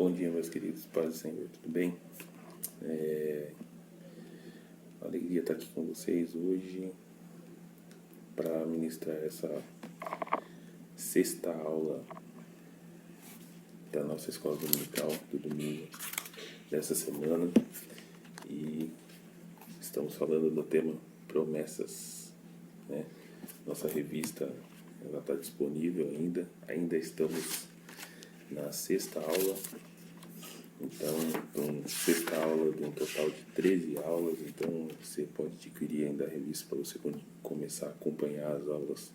Bom dia, meus queridos, paz do Senhor, tudo bem? Alegria estar aqui com vocês hoje para ministrar essa sexta aula da nossa escola dominical, do domingo dessa semana. E estamos falando do tema promessas, né? Nossa revista está disponível ainda estamos na sexta aula. Então, sexta aula de um total de 13 aulas, então você pode adquirir ainda a revista para você começar a acompanhar as aulas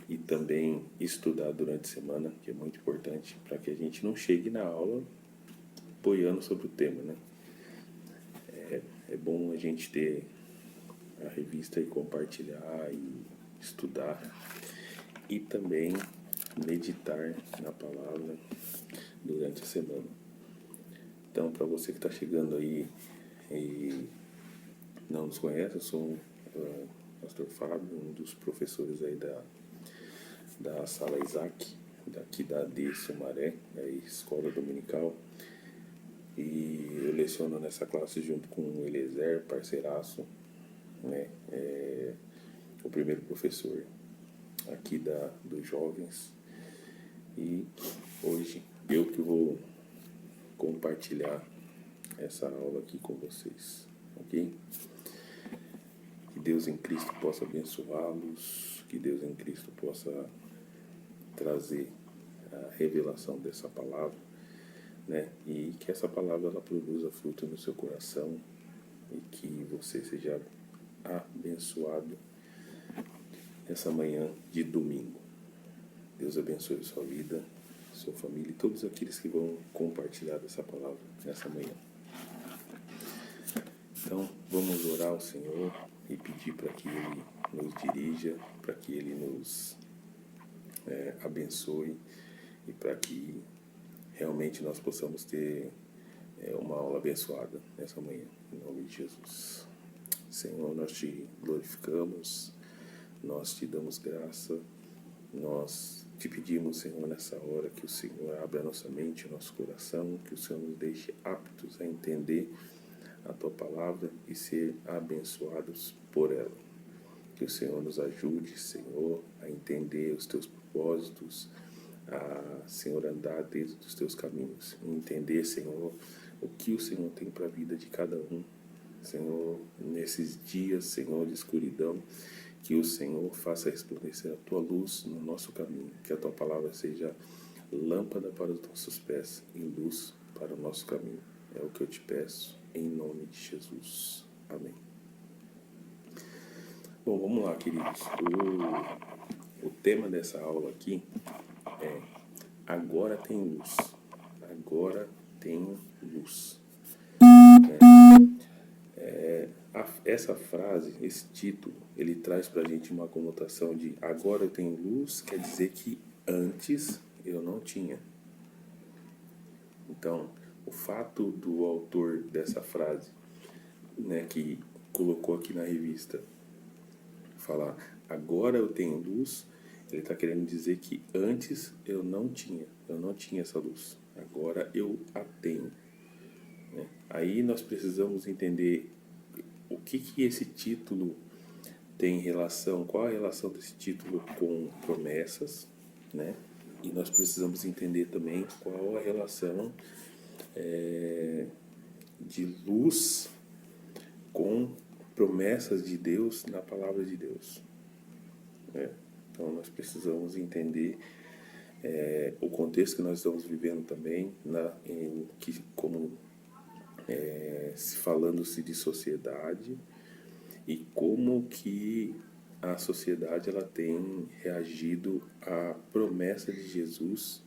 e também estudar durante a semana, que é muito importante para que a gente não chegue na aula boiando sobre o tema, né? É bom a gente ter a revista e compartilhar e estudar e também meditar na palavra durante a semana. Então, para você que está chegando aí e não nos conhece, eu sou o pastor Fábio, um dos professores aí da Sala Isaac, daqui da AD Sumaré, da Escola Dominical. E eu leciono nessa classe junto com o Eliezer, parceiraço, né? O primeiro professor aqui dos jovens. E hoje eu que vou compartilhar essa aula aqui com vocês, ok? Que Deus em Cristo possa abençoá-los, que Deus em Cristo possa trazer a revelação dessa palavra, né? E que essa palavra ela produza fruto no seu coração e que você seja abençoado nessa manhã de domingo. Deus abençoe sua vida, sua família e todos aqueles que vão compartilhar dessa palavra nessa manhã. Então, vamos orar ao Senhor e pedir para que Ele nos dirija, para que Ele nos abençoe e para que realmente nós possamos ter uma aula abençoada nessa manhã, em nome de Jesus. Senhor, nós te glorificamos, nós te damos graça, nós te pedimos, Senhor, nessa hora que o Senhor abra a nossa mente, o nosso coração, que o Senhor nos deixe aptos a entender a Tua palavra e ser abençoados por ela. Que o Senhor nos ajude, Senhor, a entender os Teus propósitos, a, Senhor, andar dentro dos Teus caminhos, e entender, Senhor, o que o Senhor tem para a vida de cada um. Senhor, nesses dias, Senhor, de escuridão, que o Senhor faça resplandecer a Tua luz no nosso caminho, que a Tua palavra seja lâmpada para os nossos pés e luz para o nosso caminho. É o que eu te peço, em nome de Jesus. Amém. Bom, vamos lá, queridos. O tema dessa aula aqui é Agora tem luz. Agora tem luz. Essa frase, esse título, ele traz pra gente uma conotação de agora eu tenho luz, quer dizer que antes eu não tinha. Então, o fato do autor dessa frase, né, que colocou aqui na revista, falar agora eu tenho luz, ele está querendo dizer que antes eu não tinha essa luz, agora eu a tenho, né? Aí nós precisamos entender o que esse título tem relação, qual a relação desse título com promessas, né? E nós precisamos entender também qual a relação de luz com promessas de Deus na palavra de Deus, né? Então nós precisamos entender o contexto que nós estamos vivendo também, falando-se de sociedade e como que a sociedade ela tem reagido à promessa de Jesus,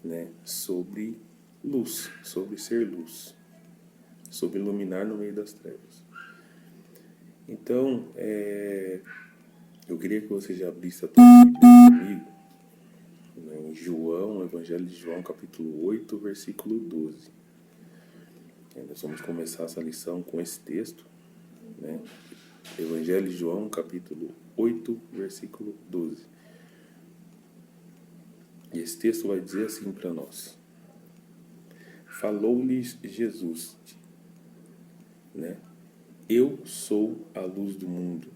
né, sobre luz, sobre ser luz, sobre iluminar no meio das trevas. Então, eu queria que você já abrisse a tua Bíblia comigo, né, em João, Evangelho de João, capítulo 8, versículo 12. Nós vamos começar essa lição com esse texto, né? Evangelho de João, capítulo 8, versículo 12. E esse texto vai dizer assim para nós: falou-lhes Jesus, né? Eu sou a luz do mundo.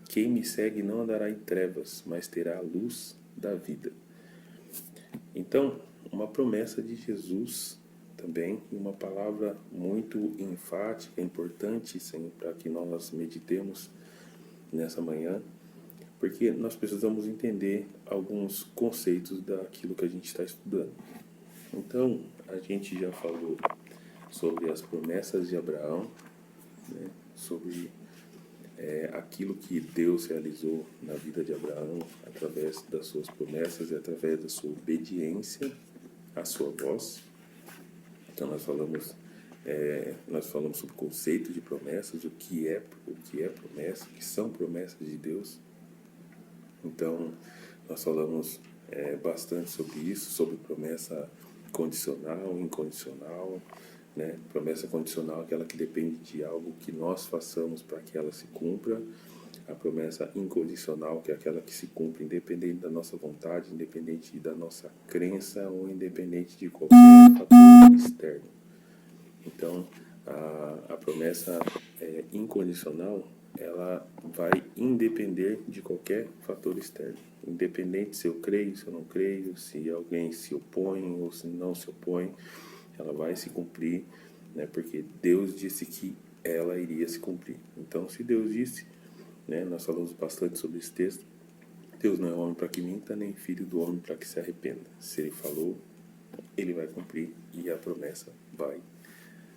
Quem me segue não andará em trevas, mas terá a luz da vida. Então, uma promessa de Jesus também, uma palavra muito enfática, importante, para que nós meditemos nessa manhã, porque nós precisamos entender alguns conceitos daquilo que a gente está estudando. Então, a gente já falou sobre as promessas de Abraão, né? Sobre aquilo que Deus realizou na vida de Abraão através das suas promessas e através da sua obediência à sua voz. Então nós falamos sobre o conceito de promessas, o que é promessa, o que são promessas de Deus. Então nós falamos bastante sobre isso, sobre promessa condicional, incondicional, né? Promessa condicional é aquela que depende de algo que nós façamos para que ela se cumpra. A promessa incondicional, que é aquela que se cumpre independente da nossa vontade, independente da nossa crença ou independente de qualquer fator externo. Então, a promessa incondicional, ela vai independer de qualquer fator externo. Independente se eu creio, se eu não creio, se alguém se opõe ou se não se opõe, ela vai se cumprir, né? Porque Deus disse que ela iria se cumprir. Então, se Deus disse, né, nós falamos bastante sobre esse texto, Deus não é homem para que minta, nem filho do homem para que se arrependa. Se Ele falou, Ele vai cumprir e a promessa vai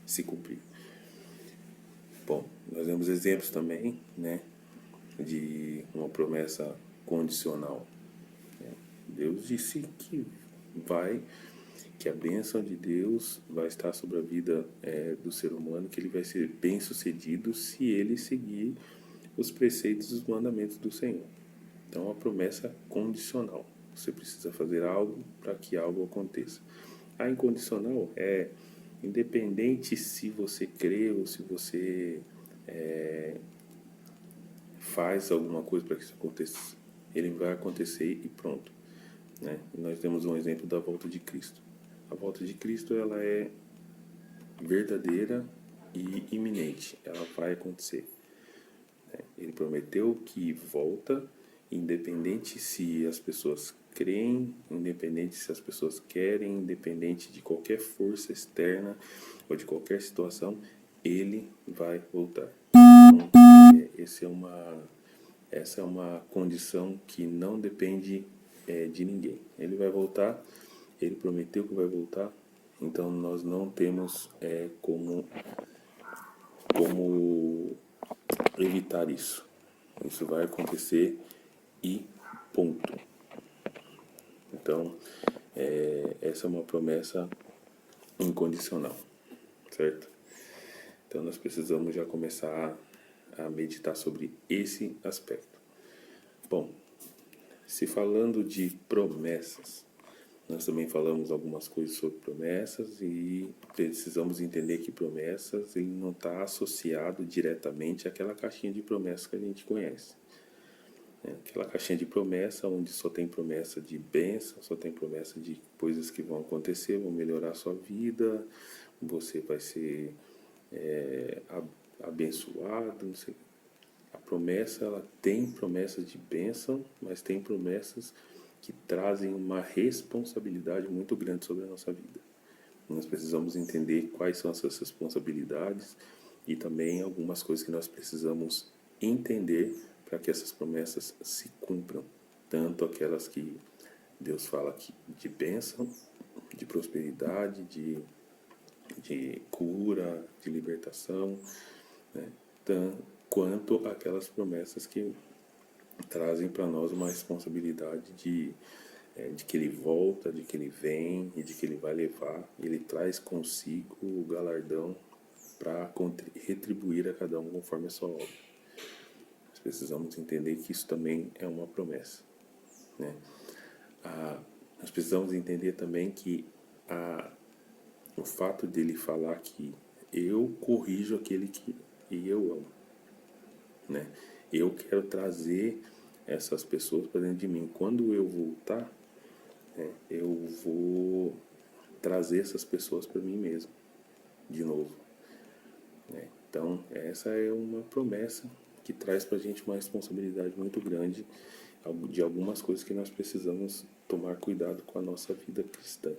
se cumprir. Bom, nós vemos exemplos também, né, de uma promessa condicional. Deus disse que a bênção de Deus vai estar sobre a vida do ser humano, que ele vai ser bem sucedido se ele seguir os preceitos e os mandamentos do Senhor. Então, é uma promessa condicional. Você precisa fazer algo para que algo aconteça. A incondicional é independente se você crê ou se você faz alguma coisa para que isso aconteça. Ele vai acontecer e pronto, né? E nós temos um exemplo da volta de Cristo. A volta de Cristo, ela é verdadeira e iminente. Ela vai acontecer. Ele prometeu que volta, independente se as pessoas creem, independente se as pessoas querem, independente de qualquer força externa ou de qualquer situação, ele vai voltar. Então, essa é uma condição que não depende de ninguém. Ele vai voltar, ele prometeu que vai voltar, então nós não temos como evitar isso. Isso vai acontecer e ponto. Então, essa é uma promessa incondicional, certo? Então, nós precisamos já começar a meditar sobre esse aspecto. Bom, se falando de promessas, nós também falamos algumas coisas sobre promessas e precisamos entender que promessas ele não está associado diretamente àquela caixinha de promessas que a gente conhece. Aquela caixinha de promessa onde só tem promessa de bênção, só tem promessa de coisas que vão acontecer, vão melhorar a sua vida, você vai ser abençoado, não sei. A promessa, ela tem promessas de bênção, mas tem promessas que trazem uma responsabilidade muito grande sobre a nossa vida. Nós precisamos entender quais são essas responsabilidades e também algumas coisas que nós precisamos entender para que essas promessas se cumpram. Tanto aquelas que Deus fala aqui de bênção, de prosperidade, de cura, de libertação, né? Quanto aquelas promessas que trazem para nós uma responsabilidade de que ele volta, de que ele vem e de que ele vai levar. Ele traz consigo o galardão para retribuir a cada um conforme a sua obra. Nós precisamos entender que isso também é uma promessa, né? Nós precisamos entender também que o fato dele falar que eu corrijo aquele que eu amo, né? Eu quero trazer essas pessoas para dentro de mim. Quando eu voltar, eu vou trazer essas pessoas para mim mesmo, de novo, né? Então, essa é uma promessa que traz para a gente uma responsabilidade muito grande de algumas coisas que nós precisamos tomar cuidado com a nossa vida cristã.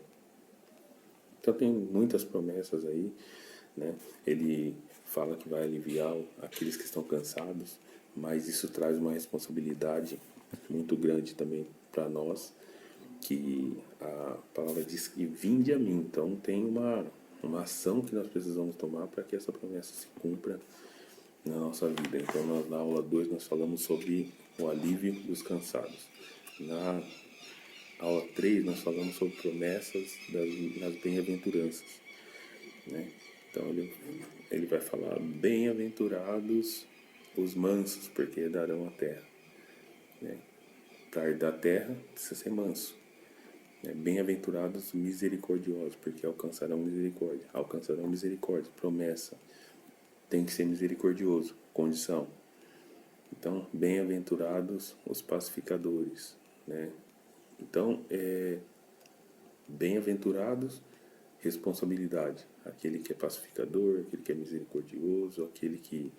Então, tem muitas promessas aí, né? Ele fala que vai aliviar aqueles que estão cansados, mas isso traz uma responsabilidade muito grande também para nós, que a palavra diz que vinde a mim. Então tem uma ação que nós precisamos tomar para que essa promessa se cumpra na nossa vida. Então na aula 2 nós falamos sobre o alívio dos cansados. Na aula 3 nós falamos sobre promessas nas bem-aventuranças, né? Então ele vai falar: bem-aventurados os mansos, porque herdarão a terra, né? Para herdar a terra precisa ser manso. Bem-aventurados misericordiosos, porque alcançarão misericórdia. Alcançarão misericórdia, promessa. Tem que ser misericordioso, condição. Então, bem-aventurados os pacificadores, né? Então, bem-aventurados, responsabilidade. Aquele que é pacificador, aquele que é misericordioso, aquele que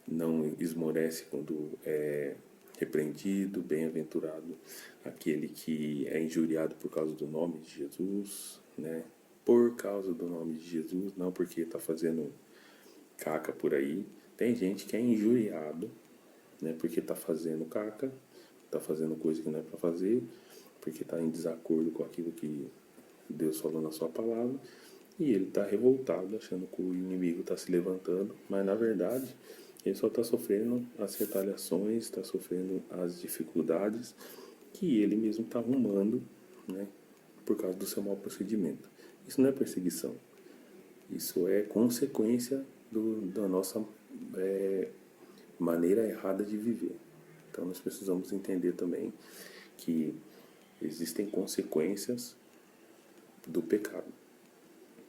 não esmorece quando é repreendido, bem-aventurado aquele que é injuriado por causa do nome de Jesus, né? Por causa do nome de Jesus, não porque está fazendo caca por aí. Tem gente que é injuriado, né? Porque está fazendo caca, está fazendo coisa que não é para fazer, porque está em desacordo com aquilo que Deus falou na sua palavra, e ele está revoltado, achando que o inimigo está se levantando, mas na verdade ele só está sofrendo as retaliações, está sofrendo as dificuldades que ele mesmo está arrumando, né, por causa do seu mau procedimento. Isso não é perseguição. Isso é consequência da nossa maneira errada de viver. Então nós precisamos entender também que existem consequências do pecado.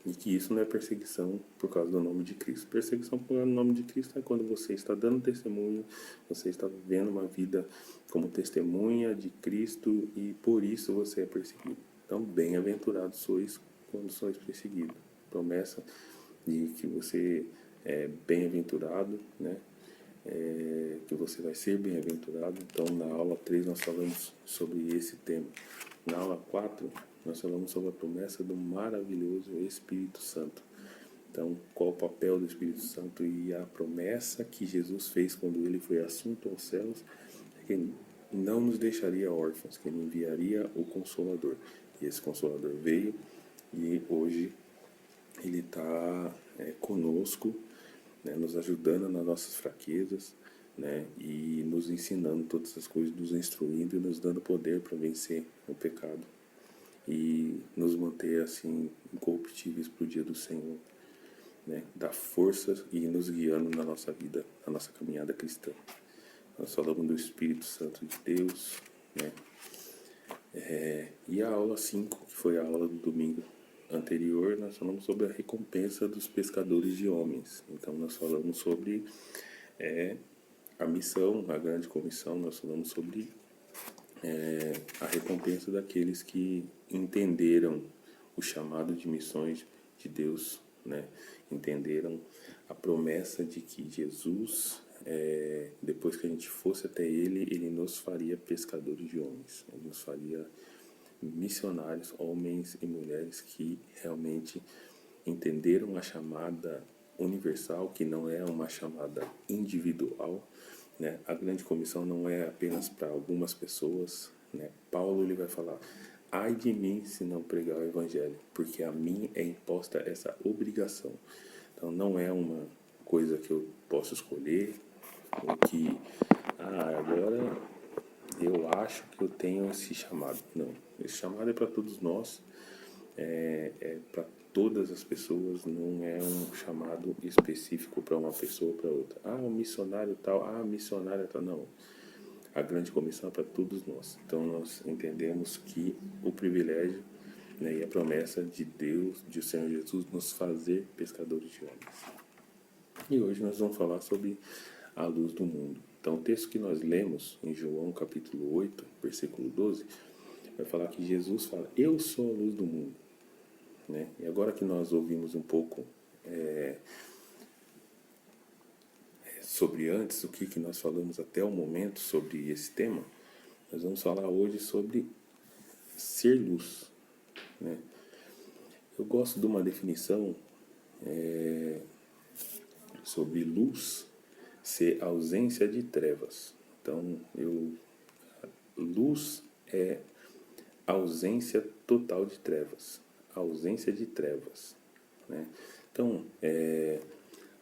E que isso não é perseguição por causa do nome de Cristo. Perseguição por causa do nome de Cristo é quando você está dando testemunho, você está vivendo uma vida como testemunha de Cristo e por isso você é perseguido. Então, bem-aventurados sois quando sois perseguidos. Promessa de que você é bem-aventurado, né? Que você vai ser bem-aventurado. Então, na aula 3 nós falamos sobre esse tema. Na aula 4 nós falamos sobre a promessa do maravilhoso Espírito Santo. Então, qual o papel do Espírito Santo e a promessa que Jesus fez quando ele foi assunto aos céus, é que ele não nos deixaria órfãos, que ele enviaria o Consolador. E esse Consolador veio e hoje ele está conosco, né, nos ajudando nas nossas fraquezas, né, e nos ensinando todas as coisas, nos instruindo e nos dando poder para vencer o pecado e nos manter assim incorruptíveis para o dia do Senhor, né, dar força e nos guiando na nossa vida, na nossa caminhada cristã. Nós falamos do Espírito Santo de Deus, né, e a aula 5, que foi a aula do domingo anterior, nós falamos sobre a recompensa dos pescadores de homens. Então nós falamos sobre a missão, a grande comissão, nós falamos sobre a recompensa daqueles que entenderam o chamado de missões de Deus, né? Entenderam a promessa de que Jesus, depois que a gente fosse até Ele nos faria pescadores de homens, Ele nos faria missionários, homens e mulheres que realmente entenderam a chamada universal, que não é uma chamada individual, né? A grande comissão não é apenas para algumas pessoas, né? Paulo ele vai falar: ai de mim se não pregar o evangelho, porque a mim é imposta essa obrigação. Então não é uma coisa que eu posso escolher, ou que agora eu acho que eu tenho esse chamado. Não, esse chamado é para todos nós, para todas as pessoas, não é um chamado específico para uma pessoa ou para outra. Um missionário tal, missionária tal, não. A grande comissão é para todos nós. Então nós entendemos que o privilégio, né, e a promessa de Deus, de o Senhor Jesus, nos fazer pescadores de homens. E hoje nós vamos falar sobre a luz do mundo. Então o texto que nós lemos em João capítulo 8, versículo 12, vai falar que Jesus fala: eu sou a luz do mundo, né? agora que nós ouvimos um pouco sobre antes, o que nós falamos até o momento sobre esse tema, nós vamos falar hoje sobre ser luz, né? Eu gosto de uma definição sobre luz ser ausência de trevas. Então, luz é ausência total de trevas, ausência de trevas, né? Então,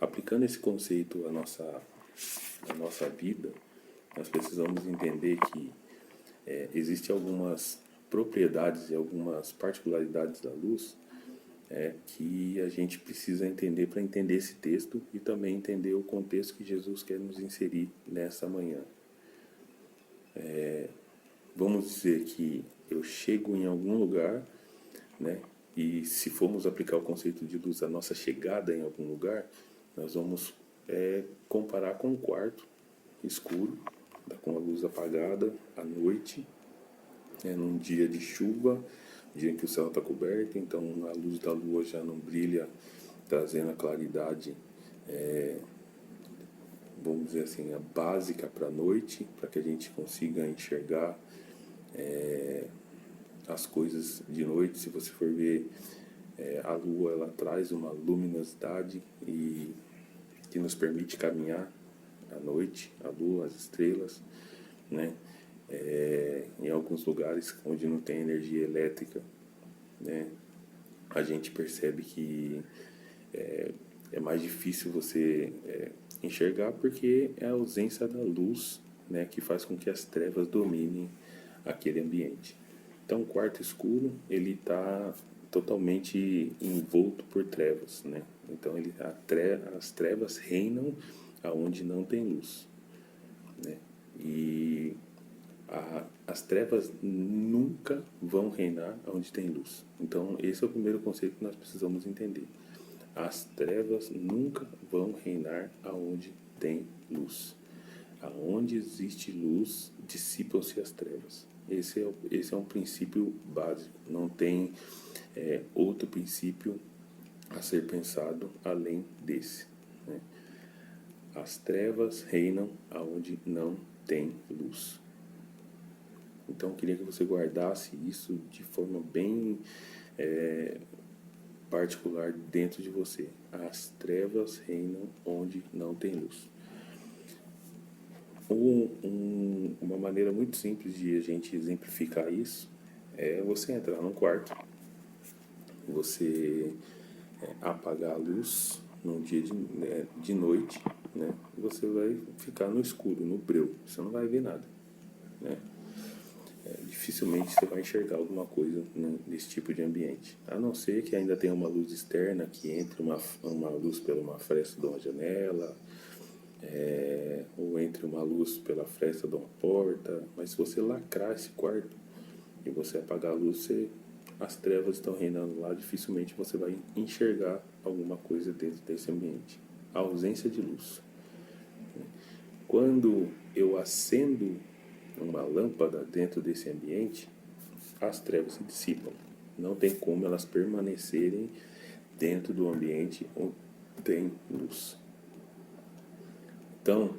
aplicando esse conceito à nossa vida, nós precisamos entender que existem algumas propriedades e algumas particularidades da luz que a gente precisa entender para entender esse texto e também entender o contexto que Jesus quer nos inserir nessa manhã. Vamos dizer que eu chego em algum lugar, né? E se formos aplicar o conceito de luz à nossa chegada em algum lugar, nós vamos comparar com um quarto escuro, com a luz apagada, à noite, num dia de chuva, dia em que o céu está coberto, então a luz da lua já não brilha, trazendo a claridade, vamos dizer assim, a básica para a noite, para que a gente consiga enxergar as coisas de noite. Se você for ver, a lua ela traz uma luminosidade e que nos permite caminhar à noite, a lua, as estrelas, né? Em alguns lugares onde não tem energia elétrica, né? A gente percebe que é mais difícil você enxergar porque é a ausência da luz, né, que faz com que as trevas dominem aquele ambiente. Então, o quarto escuro ele está totalmente envolto por trevas, né? Então, as trevas reinam aonde não tem luz, né? E as trevas nunca vão reinar onde tem luz. Então, esse é o primeiro conceito que nós precisamos entender. As trevas nunca vão reinar aonde tem luz. Aonde existe luz, dissipam-se as trevas. Esse é um princípio básico. Não tem outro princípio a ser pensado além desse, né? As trevas reinam aonde não tem luz. Então eu queria que você guardasse isso de forma bem particular dentro de você. As trevas reinam onde não tem luz. Uma maneira muito simples de a gente exemplificar isso é você entrar num quarto, você apagar a luz num dia de noite, né? Você vai ficar no escuro, no breu, você não vai ver nada, né? Dificilmente você vai enxergar alguma coisa nesse tipo de ambiente, a não ser que ainda tenha uma luz externa que entre uma luz pela uma fresta de uma janela, ou entre uma luz pela fresta de uma porta. Mas se você lacrar esse quarto e você apagar a luz, as trevas estão reinando lá, dificilmente você vai enxergar alguma coisa dentro desse ambiente. A ausência de luz. Quando eu acendo uma lâmpada dentro desse ambiente, as trevas se dissipam. Não tem como elas permanecerem dentro do ambiente onde tem luz. Então,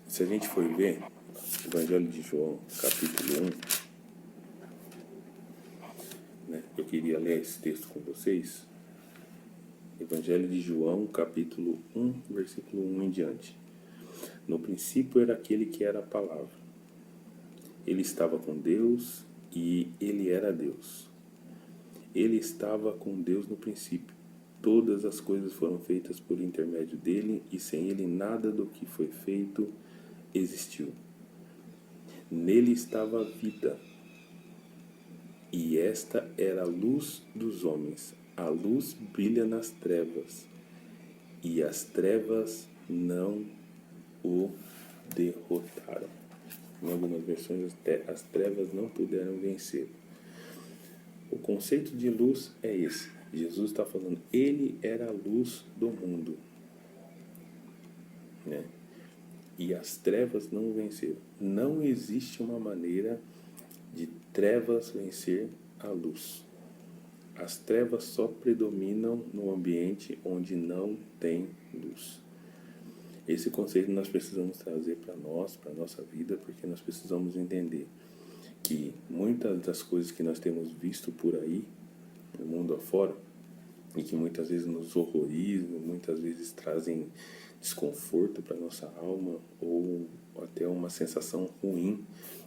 se a gente for ver o Evangelho de João, capítulo 1, né, eu queria ler esse texto com vocês. Evangelho de João, capítulo 1, versículo 1 em diante. No princípio era aquele que era a palavra. Ele estava com Deus e ele era Deus. Ele estava com Deus no princípio. Todas as coisas foram feitas por intermédio dele, e sem ele nada do que foi feito existiu. Nele estava a vida, e esta era a luz dos homens. A luz brilha nas trevas, e as trevas não o derrotaram. Em algumas versões, as trevas não puderam vencer. O conceito de luz é esse. Jesus está falando, ele era a luz do mundo, né? E as trevas não o venceram. Não existe uma maneira de trevas vencer a luz. as trevas só predominam no ambiente onde não tem luz. Esse conceito nós precisamos trazer para nós, para a nossa vida, porque nós precisamos entender que muitas das coisas que nós temos visto por aí, no mundo afora, e que muitas vezes nos horrorizam, muitas vezes trazem desconforto para nossa alma, ou até uma sensação ruim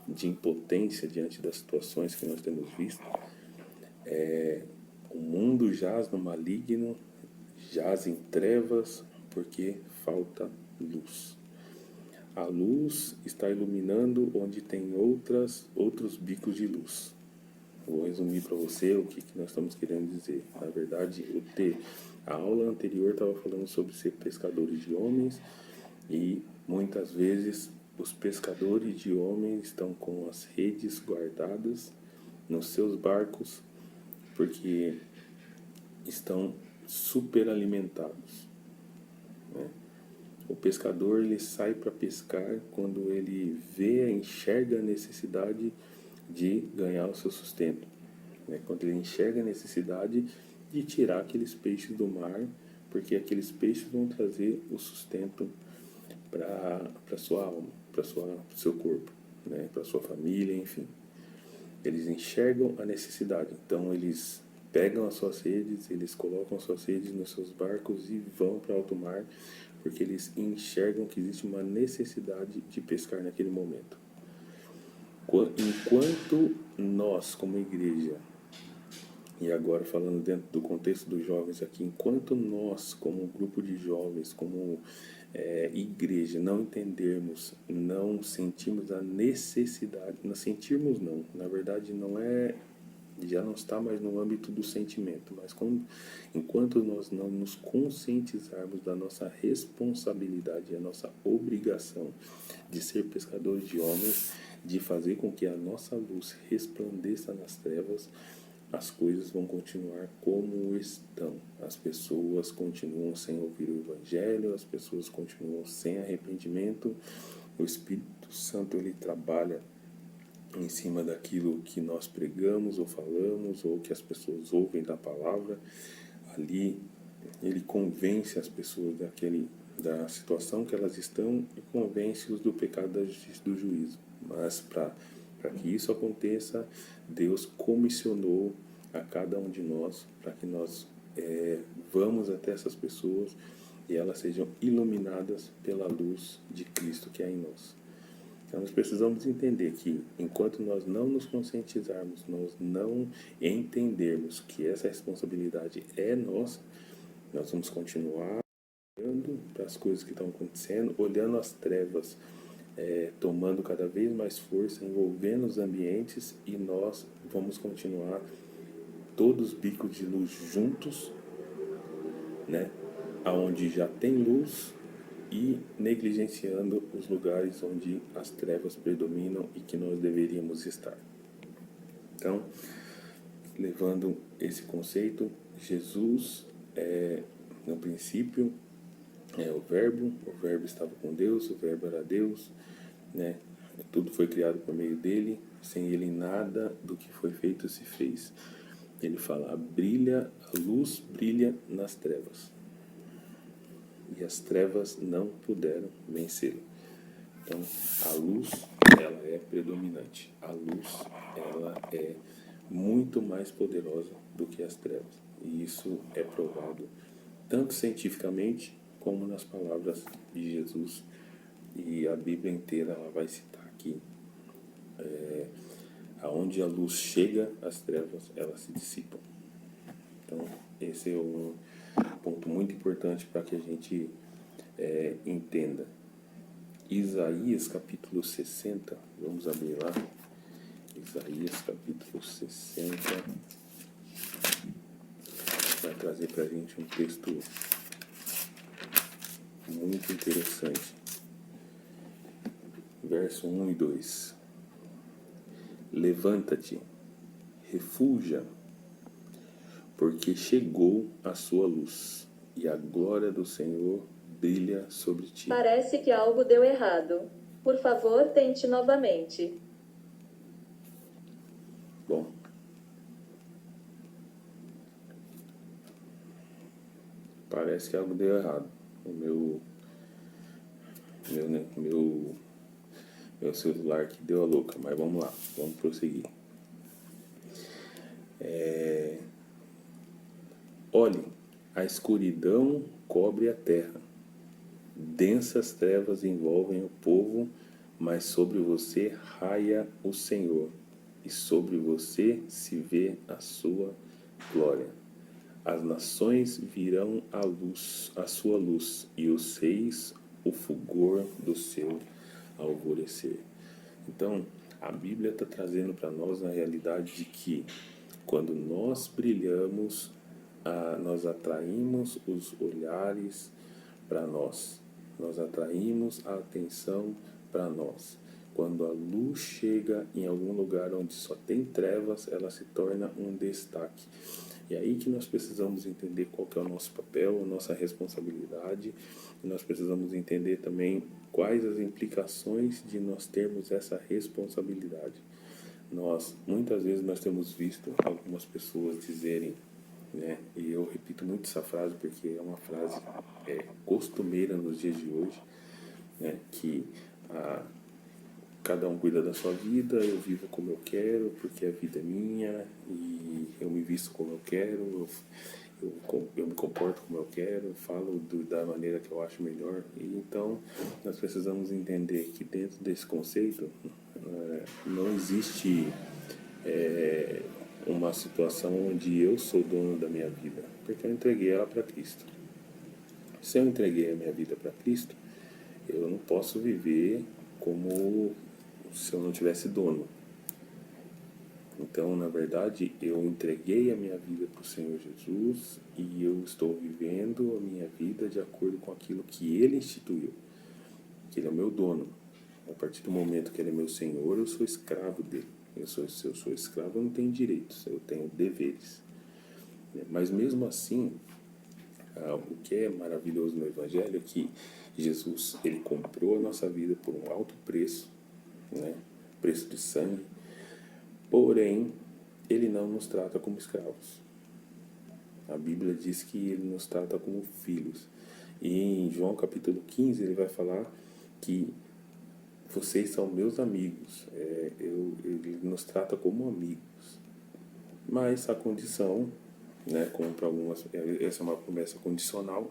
de impotência diante das situações que nós temos visto. O mundo jaz no maligno, jaz em trevas, porque falta luz. A luz está iluminando onde tem outros bicos de luz. Vou resumir para você o que nós estamos querendo dizer. Na verdade, a aula anterior estava falando sobre ser pescadores de homens, e muitas vezes os pescadores de homens estão com as redes guardadas nos seus barcos porque estão superalimentados, né? O pescador, ele sai para pescar quando ele enxerga a necessidade de ganhar o seu sustento, né? Quando ele enxerga a necessidade de tirar aqueles peixes do mar, porque aqueles peixes vão trazer o sustento para a sua alma, para o seu corpo, né? Para a sua família, enfim. Eles enxergam a necessidade, então eles pegam as suas redes, eles colocam as suas redes nos seus barcos e vão para alto mar, porque eles enxergam que existe uma necessidade de pescar naquele momento. Enquanto nós, como igreja, e agora falando dentro do contexto dos jovens aqui, enquanto nós, como grupo de jovens, como igreja, não entendermos, não sentimos a necessidade, não sentirmos não, na verdade não é, já não está mais no âmbito do sentimento, mas enquanto nós não nos conscientizarmos da nossa responsabilidade, a nossa obrigação de ser pescadores de homens, de fazer com que a nossa luz resplandeça nas trevas, as coisas vão continuar como estão. As pessoas continuam sem ouvir o Evangelho, as pessoas continuam sem arrependimento. O Espírito Santo, ele trabalha em cima daquilo que nós pregamos ou falamos, ou que as pessoas ouvem da palavra. Ali, ele convence as pessoas da situação que elas estão e convence-os do pecado, da justiça e do juízo. Mas para que isso aconteça, Deus comissionou a cada um de nós para que nós vamos até essas pessoas e elas sejam iluminadas pela luz de Cristo que há em nós. Então nós precisamos entender que enquanto nós não nos conscientizarmos, nós não entendermos que essa responsabilidade é nossa, nós vamos continuar olhando para as coisas que estão acontecendo, olhando as trevas, tomando cada vez mais força, envolvendo os ambientes, e nós vamos continuar todos os bicos de luz juntos, né? Aonde já tem luz, e negligenciando os lugares onde as trevas predominam e que nós deveríamos estar. Então, levando esse conceito, Jesus no princípio o verbo estava com Deus, o verbo era Deus, né? Tudo foi criado por meio dele, sem ele nada do que foi feito se fez. Ele fala, a luz brilha nas trevas, e as trevas não puderam vencê-lo. Então, a luz, ela é predominante. A luz, ela é muito mais poderosa do que as trevas. E isso é provado tanto cientificamente como nas palavras de Jesus. E a Bíblia inteira ela vai citar aqui. Aonde a luz chega, as trevas elas se dissipam. Então, esse é um ponto muito importante para que a gente entenda. Isaías capítulo 60, vamos abrir lá. Isaías capítulo 60 vai trazer para a gente um texto muito interessante. Verso 1 e 2. Levanta-te, refulja, porque chegou a sua luz, e a glória do Senhor brilha sobre ti. Parece que algo deu errado. Por favor, tente novamente. Bom, Parece que algo deu errado. O meu celular aqui deu a louca, mas vamos lá, vamos prosseguir. Olhe, a escuridão cobre a terra, densas trevas envolvem o povo, mas sobre você raia o Senhor, e sobre você se vê a sua glória. As nações virão à luz, a sua luz, e os reis o fulgor do seu alvorecer. Então, a Bíblia está trazendo para nós a realidade de que quando nós brilhamos, nós atraímos os olhares para nós, nós atraímos a atenção para nós. Quando a luz chega em algum lugar onde só tem trevas, ela se torna um destaque. E é aí que nós precisamos entender qual que é o nosso papel, a nossa responsabilidade. E nós precisamos entender também quais as implicações de nós termos essa responsabilidade. Muitas vezes nós temos visto algumas pessoas dizerem, né, e eu repito muito essa frase porque é uma frase costumeira nos dias de hoje, né, que cada um cuida da sua vida, eu vivo como eu quero, porque a vida é minha, e eu me visto como eu quero, eu me comporto como eu quero, falo da maneira que eu acho melhor. E então, nós precisamos entender que dentro desse conceito, não existe uma situação onde eu sou dono da minha vida, porque eu entreguei ela para Cristo. Se eu entreguei a minha vida para Cristo, eu não posso viver como se eu não tivesse dono. Então, na verdade, eu entreguei a minha vida para o Senhor Jesus e eu estou vivendo a minha vida de acordo com aquilo que Ele instituiu, que Ele é o meu dono. A partir do momento que Ele é meu Senhor, eu sou escravo dele. Se eu sou escravo, eu não tenho direitos, eu tenho deveres. Mas mesmo assim, o que é maravilhoso no Evangelho é que Jesus, Ele comprou a nossa vida por um alto preço, né? Preço de sangue, porém, Ele não nos trata como escravos. A Bíblia diz que Ele nos trata como filhos. E em João capítulo 15, Ele vai falar que vocês são meus amigos. Ele nos trata como amigos. Mas a condição, né, como para algumas, essa é uma promessa condicional,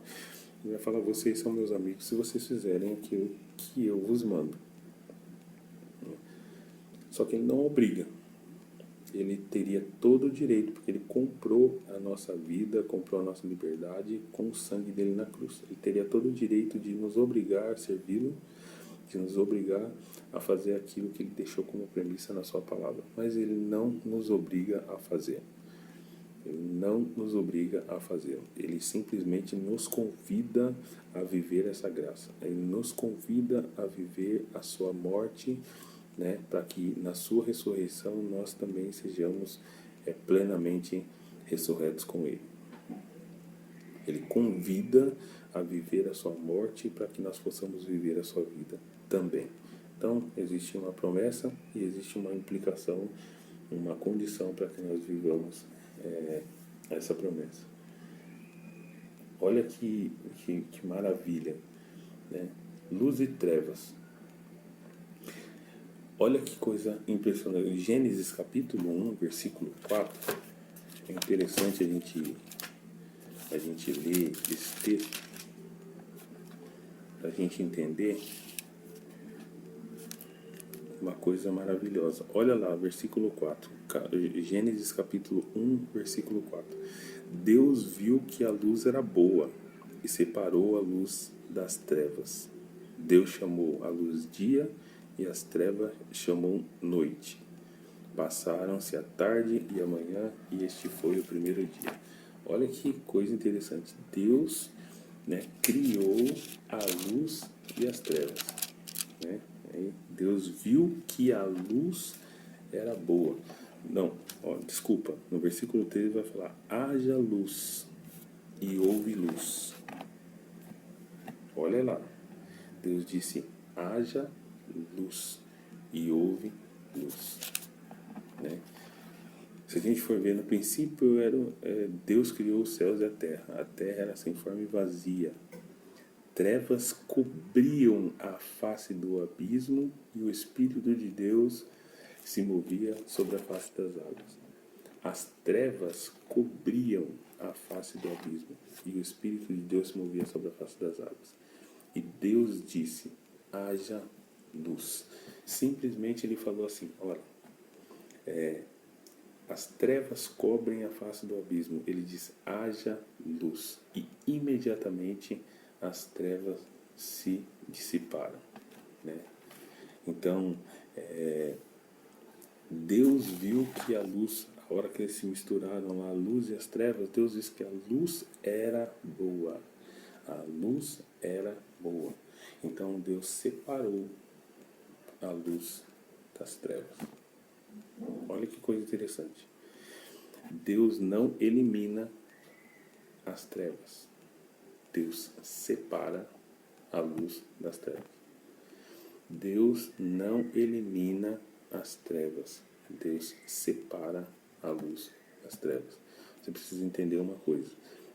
ele vai falar: vocês são meus amigos se vocês fizerem aquilo que eu vos mando. Só que ele não obriga. Ele teria todo o direito, porque ele comprou a nossa vida, comprou a nossa liberdade com o sangue dele na cruz. Ele teria todo o direito de nos obrigar a servi-lo, de nos obrigar a fazer aquilo que ele deixou como premissa na sua palavra. Mas ele não nos obriga a fazer. Ele não nos obriga a fazê-lo. Ele simplesmente nos convida a viver essa graça. Ele nos convida a viver a sua morte, né, para que na sua ressurreição nós também sejamos plenamente ressurretos com Ele. Ele convida a viver a sua morte para que nós possamos viver a sua vida também. Então, existe uma promessa e existe uma implicação, uma condição para que nós vivamos essa promessa. Olha que maravilha, né? Luz e trevas. Olha que coisa impressionante. Gênesis capítulo 1, versículo 4. É interessante a gente ler esse texto para a gente entender uma coisa maravilhosa. Olha lá, versículo 4. Gênesis capítulo 1, versículo 4. Deus viu que a luz era boa e separou a luz das trevas. Deus chamou a luz dia e as trevas chamou noite. Passaram-se a tarde e a manhã, e este foi o primeiro dia. Olha que coisa interessante. Deus, né, criou a luz e as trevas, né? Deus viu que a luz era boa. Não, desculpa. No versículo 13 vai falar: haja luz e houve luz. Olha lá. Deus disse: haja luz e houve luz, né? Se a gente for ver, no princípio Deus criou os céus e a terra era sem forma e vazia. Trevas cobriam a face do abismo e o Espírito de Deus se movia sobre a face das águas. As trevas cobriam a face do abismo e o Espírito de Deus se movia sobre a face das águas. E Deus disse: haja luz. Simplesmente ele falou assim: olha, as trevas cobrem a face do abismo. Ele diz: haja luz. E imediatamente as trevas se dissiparam, né? Então, Deus viu que a luz, a hora que eles se misturaram lá, a luz e as trevas, Deus disse que a luz era boa. A luz era boa. Então Deus separou a luz das trevas. Olha que coisa interessante. Deus não elimina as trevas. Deus separa a luz das trevas. Deus não elimina as trevas. Deus separa a luz das trevas. Você precisa entender uma coisa.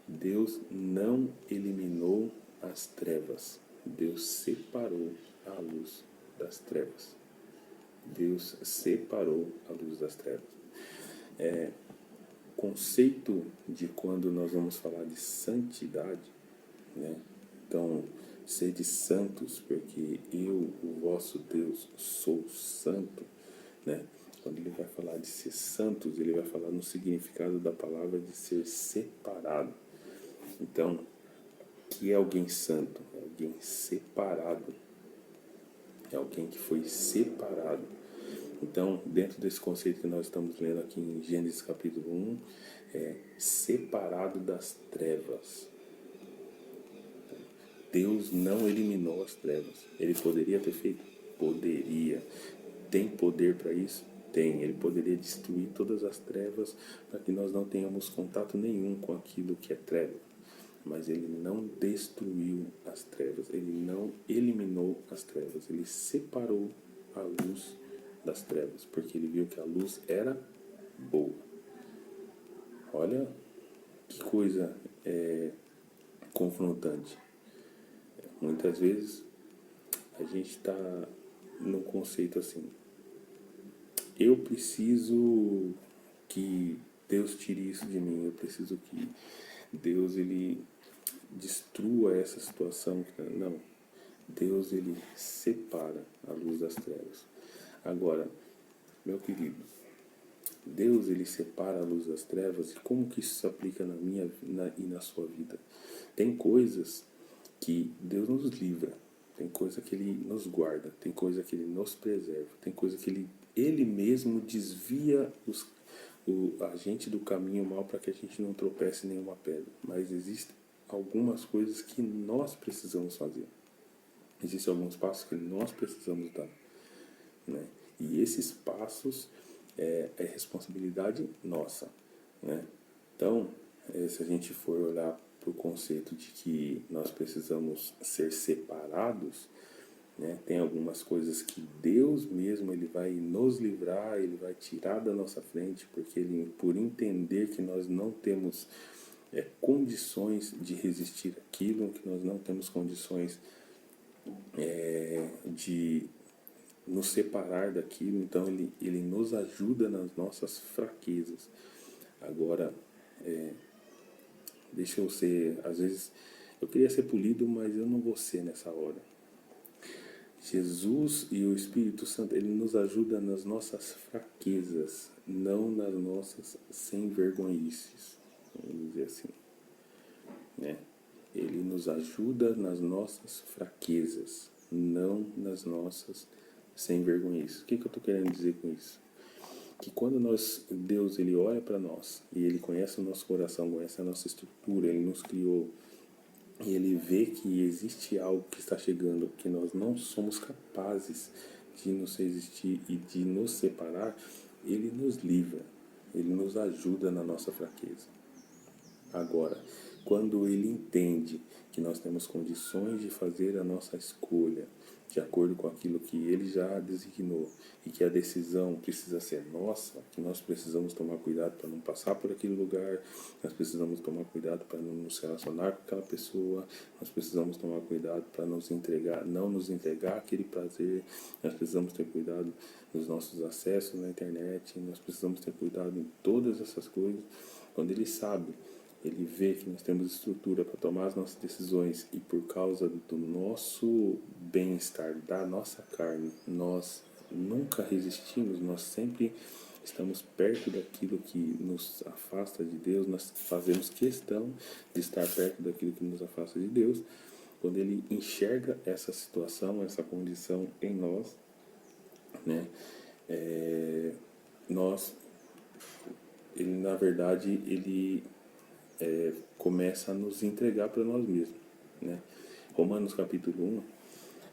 Deus não eliminou as trevas. Deus separou a luz das trevas. Deus separou a luz das trevas. Conceito de quando nós vamos falar de santidade, né? Então, sede santos, porque eu, o vosso Deus, sou santo, né? Quando ele vai falar de ser santos, ele vai falar no significado da palavra de ser separado. Então, que é alguém santo? É alguém separado. É alguém que foi separado. Então, dentro desse conceito que nós estamos lendo aqui em Gênesis capítulo 1, é separado das trevas. Deus não eliminou as trevas. Ele poderia ter feito? Poderia. Tem poder para isso? Tem. Ele poderia destruir todas as trevas para que nós não tenhamos contato nenhum com aquilo que é treva. Mas ele não destruiu as trevas. Ele não eliminou as trevas. Ele separou a luz das trevas, porque ele viu que a luz era boa. Olha que coisa confrontante. Muitas vezes a gente está num conceito assim: eu preciso que Deus tire isso de mim, eu preciso que Deus ele destrua essa situação. Não, Deus ele separa a luz das trevas. Agora, meu querido, Deus ele separa a luz das trevas, e como que isso se aplica na minha e na sua vida? Tem coisas que Deus nos livra, tem coisa que ele nos guarda, tem coisa que ele nos preserva, tem coisa que ele mesmo desvia a gente do caminho mal para que a gente não tropece em nenhuma pedra. Mas existem algumas coisas que nós precisamos fazer. Existem alguns passos que nós precisamos dar, né? E esses passos é responsabilidade nossa, né? Então, se a gente for olhar para o conceito de que nós precisamos ser separados, né, tem algumas coisas que Deus mesmo ele vai nos livrar, ele vai tirar da nossa frente, porque ele, por entender que nós não temos condições de resistir àquilo, que nós não temos condições de nos separar daquilo, então ele nos ajuda nas nossas fraquezas. Agora, deixa eu ser, às vezes eu queria ser polido, mas eu não vou ser nessa hora. Jesus e o Espírito Santo, ele nos ajuda nas nossas fraquezas, não nas nossas sem vergonhices, vamos dizer assim, né? Ele nos ajuda nas nossas fraquezas, não nas nossas sem vergonhices. O que eu estou querendo dizer com isso? Que quando Deus ele olha para nós e ele conhece o nosso coração, conhece a nossa estrutura, ele nos criou, e ele vê que existe algo que está chegando, que nós não somos capazes de nos resistir e de nos separar, ele nos livra, ele nos ajuda na nossa fraqueza. Agora, quando ele entende que nós temos condições de fazer a nossa escolha de acordo com aquilo que ele já designou e que a decisão precisa ser nossa, que nós precisamos tomar cuidado para não passar por aquele lugar, nós precisamos tomar cuidado para não nos relacionar com aquela pessoa, nós precisamos tomar cuidado para não nos entregar aquele prazer, nós precisamos ter cuidado nos nossos acessos na internet, nós precisamos ter cuidado em todas essas coisas. Quando ele sabe, ele vê que nós temos estrutura para tomar as nossas decisões e por causa do nosso bem-estar, da nossa carne, nós nunca resistimos, nós sempre estamos perto daquilo que nos afasta de Deus, nós fazemos questão de estar perto daquilo que nos afasta de Deus. Quando ele enxerga essa situação, essa condição em nós, né, ele na verdade, ele começa a nos entregar para nós mesmos, né? Romanos capítulo 1,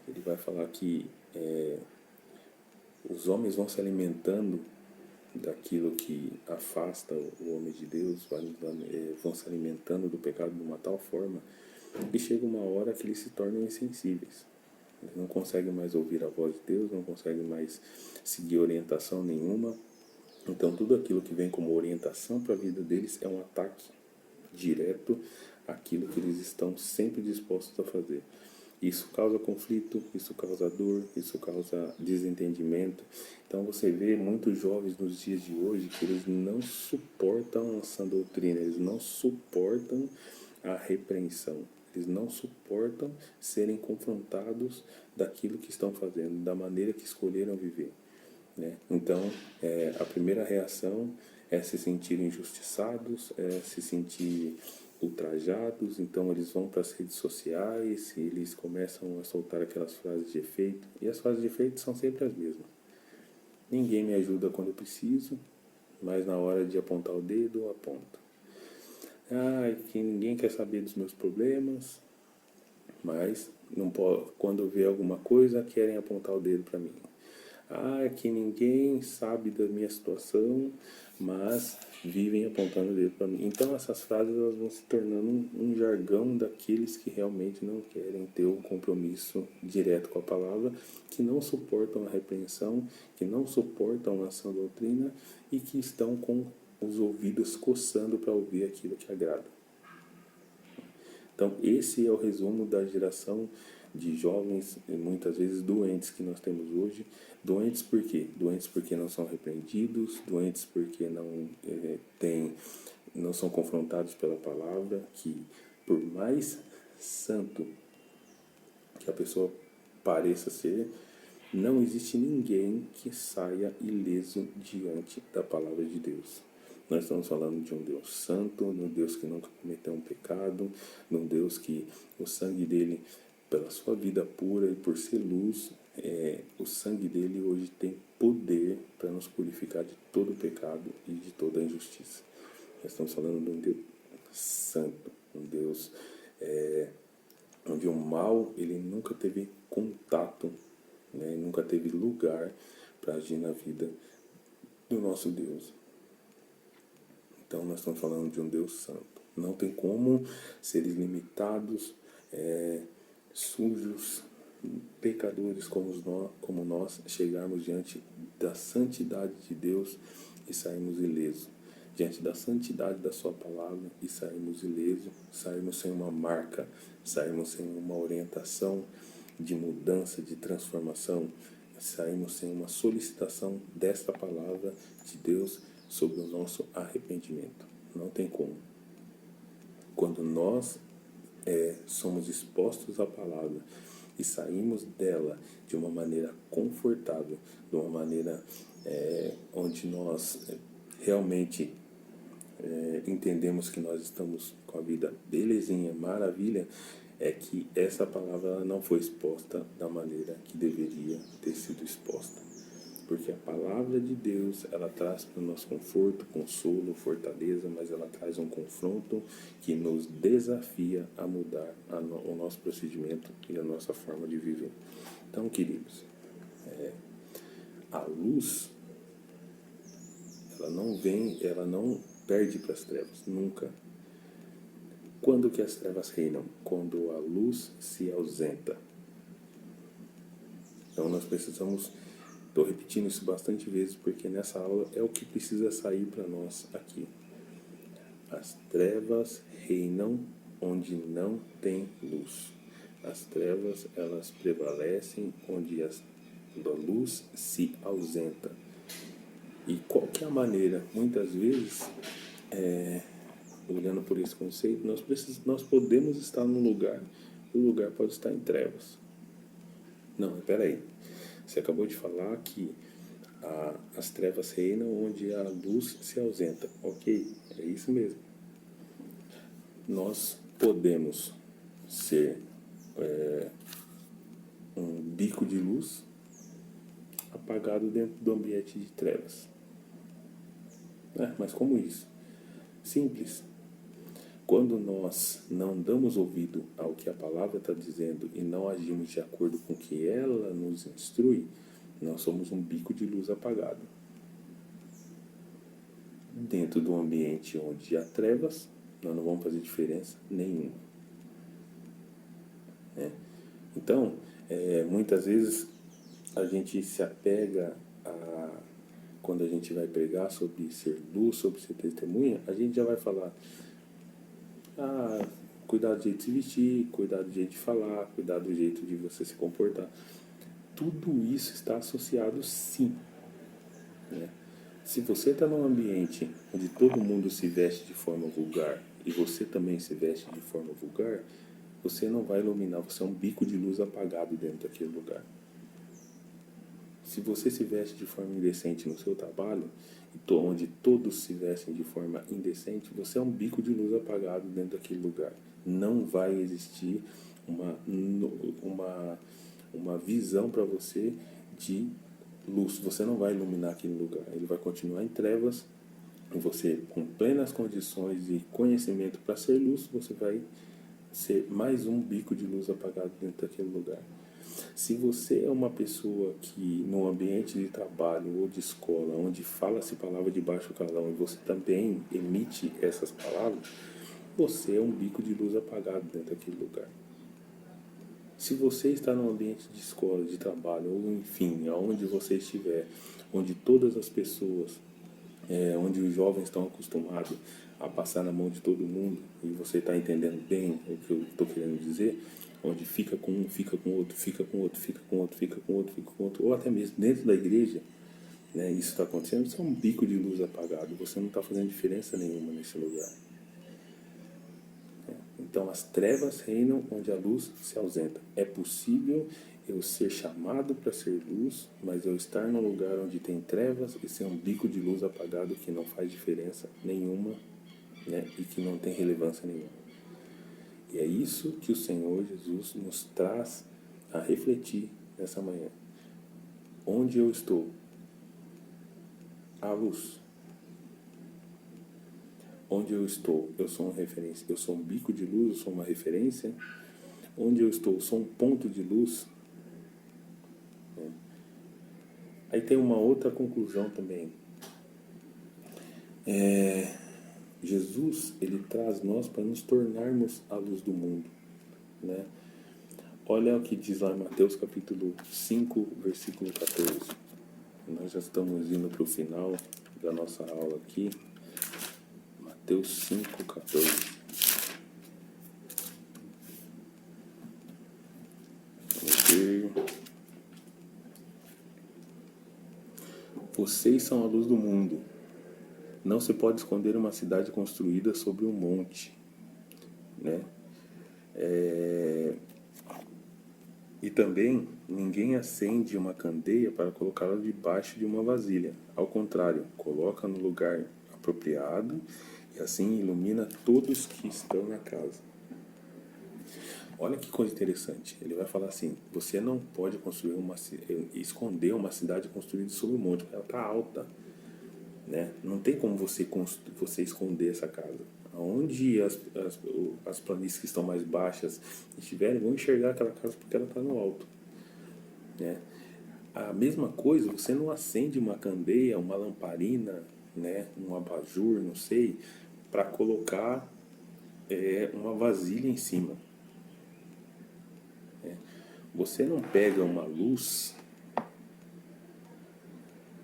ele vai falar que os homens vão se alimentando daquilo que afasta o homem de Deus, vão se alimentando do pecado de uma tal forma que chega uma hora que eles se tornam insensíveis. Eles não conseguem mais ouvir a voz de Deus, não conseguem mais seguir orientação nenhuma. Então tudo aquilo que vem como orientação para a vida deles é um ataque direto àquilo que eles estão sempre dispostos a fazer. Isso causa conflito, isso causa dor, isso causa desentendimento. Então você vê muitos jovens nos dias de hoje que eles não suportam a sã doutrina, eles não suportam a repreensão, eles não suportam serem confrontados daquilo que estão fazendo, da maneira que escolheram viver, né? Então, a primeira reação é se sentir injustiçados, é se sentir ultrajados. Então eles vão para as redes sociais e eles começam a soltar aquelas frases de efeito. E as frases de efeito são sempre as mesmas. Ninguém me ajuda quando eu preciso, mas na hora de apontar o dedo, eu aponto. Que ninguém quer saber dos meus problemas, mas não pode, quando vê alguma coisa, querem apontar o dedo para mim. Que ninguém sabe da minha situação, mas vivem apontando o dedo para mim. Então essas frases elas vão se tornando um jargão daqueles que realmente não querem ter um compromisso direto com a palavra, que não suportam a repreensão, que não suportam a sã doutrina e que estão com os ouvidos coçando para ouvir aquilo que agrada. Então esse é o resumo da geração de jovens, muitas vezes doentes que nós temos hoje. Doentes por quê? Doentes porque não são repreendidos, doentes porque não são confrontados pela palavra, que por mais santo que a pessoa pareça ser, não existe ninguém que saia ileso diante da palavra de Deus. Nós estamos falando de um Deus santo, de um Deus que nunca cometeu um pecado, de um Deus que o sangue dele, pela sua vida pura e por ser luz, o sangue dele hoje tem poder para nos purificar de todo o pecado e de toda a injustiça. Nós estamos falando de um Deus santo, um Deus onde o mal ele nunca teve contato, né, nunca teve lugar para agir na vida do nosso Deus. Então nós estamos falando de um Deus santo. Não tem como seres limitados, sujos, pecadores como nós chegarmos diante da santidade de Deus e sairmos ilesos. Diante da santidade da sua palavra e sairmos ilesos, sairmos sem uma marca, sairmos sem uma orientação de mudança, de transformação, sairmos sem uma solicitação desta palavra de Deus sobre o nosso arrependimento. Não tem como. Quando nós somos expostos à palavra e saímos dela de uma maneira confortável, de uma maneira onde nós realmente entendemos que nós estamos com a vida belezinha, maravilha, é que essa palavra não foi exposta da maneira que deveria ter sido exposta. Porque a palavra de Deus, ela traz para o nosso conforto, consolo, fortaleza, mas ela traz um confronto que nos desafia a mudar o nosso procedimento e a nossa forma de viver. Então, queridos, a luz, ela não perde para as trevas, nunca. Quando que as trevas reinam? Quando a luz se ausenta. Então nós precisamos, estou repetindo isso bastante vezes, porque nessa aula é o que precisa sair para nós aqui. As trevas reinam onde não tem luz. As trevas, elas prevalecem onde a luz se ausenta. E qual que é a maneira? Muitas vezes, olhando por esse conceito, nós podemos estar num lugar, o lugar pode estar em trevas. Não, espera aí. Você acabou de falar que as trevas reinam onde a luz se ausenta. Ok, é isso mesmo. Nós podemos ser um bico de luz apagado dentro do ambiente de trevas. Mas como isso? Simples. Quando nós não damos ouvido ao que a palavra está dizendo e não agimos de acordo com o que ela nos instrui, nós somos um bico de luz apagado. Dentro do ambiente onde há trevas, nós não vamos fazer diferença nenhuma. Então, muitas vezes a gente se apega quando a gente vai pregar sobre ser luz, sobre ser testemunha, a gente já vai falar cuidado do jeito de se vestir, cuidado do jeito de falar, cuidado do jeito de você se comportar. Tudo isso está associado sim. Se você está num ambiente onde todo mundo se veste de forma vulgar e você também se veste de forma vulgar, você não vai iluminar, você é um bico de luz apagado dentro daquele lugar. Se você se veste de forma indecente no seu trabalho, onde todos se vestem de forma indecente, você é um bico de luz apagado dentro daquele lugar. Não vai existir uma visão para você de luz. Você não vai iluminar aquele lugar. Ele vai continuar em trevas. E você, com plenas condições e conhecimento para ser luz, você vai ser mais um bico de luz apagado dentro daquele lugar. Se você é uma pessoa que no ambiente de trabalho ou de escola, onde fala-se palavra de baixo calão e você também emite essas palavras, você é um bico de luz apagado dentro daquele lugar. Se você está num ambiente de escola, de trabalho, ou enfim, aonde você estiver, onde todas as pessoas, onde os jovens estão acostumados a passar na mão de todo mundo, e você está entendendo bem o que eu estou querendo dizer, onde fica com um, fica com outro, fica com outro, fica com outro, fica com outro, fica com outro, ou até mesmo dentro da igreja, isso está acontecendo, você é um bico de luz apagado, você não está fazendo diferença nenhuma nesse lugar. Então as trevas reinam onde a luz se ausenta. É possível eu ser chamado para ser luz, mas eu estar num lugar onde tem trevas e ser um bico de luz apagado que não faz diferença nenhuma, e que não tem relevância nenhuma. E é isso que o Senhor Jesus nos traz a refletir nessa manhã. Onde eu estou? A luz. Onde eu estou? Eu sou uma referência. Eu sou um bico de luz, eu sou uma referência. Onde eu estou? Eu sou um ponto de luz. Aí tem uma outra conclusão também. Jesus, ele traz nós para nos tornarmos a luz do mundo. Olha o que diz lá em Mateus capítulo 5, versículo 14. Nós já estamos indo para o final da nossa aula aqui. Mateus 5, 14. Vamos ver. Vocês são a luz do mundo. Não se pode esconder uma cidade construída sobre um monte. E também, ninguém acende uma candeia para colocá-la debaixo de uma vasilha. Ao contrário, coloca no lugar apropriado e assim ilumina todos que estão na casa. Olha que coisa interessante. Ele vai falar assim, você não pode esconder uma cidade construída sobre um monte, porque ela está alta. Não tem como você esconder essa casa. Onde as planícies que estão mais baixas estiverem, vão enxergar aquela casa porque ela está no alto. A mesma coisa, você não acende uma candeia, uma lamparina, um abajur, não sei, para colocar uma vasilha em cima. Você não pega uma luz,